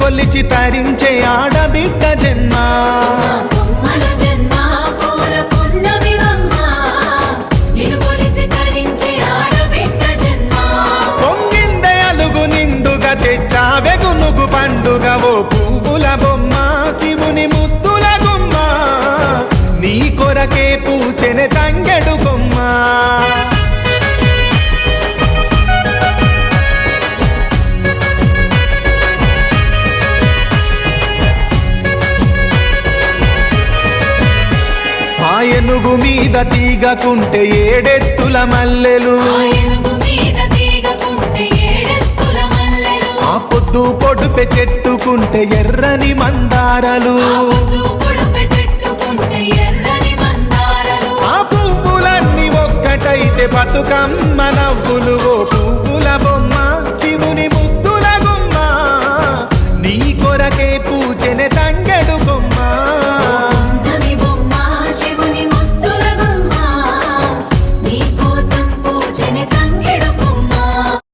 కొలిచి తరించే ఆడబిడ్డ జన్మ. పొంగిందే అలుగు నిండుగా తెచ్చావే గునుగు పండుగ ఓ పువ్వుల బొమ్మ శివుని ముద్దుల గుమ్మ. నీ కొరకే పూచెనే తంగెడు కొమ్మ. ఏనుగు మీద తీగకుంటే ఏడెత్తుల మల్లెలు, ఆ పొద్దు పొడుపె చెట్టుకుంటే ఎర్రని మందారలు. ఆ పువ్వులన్నీ ఒక్కటైతే బతుకమ్మ నవ్వులు ఓ పువ్వుల బొమ్మ.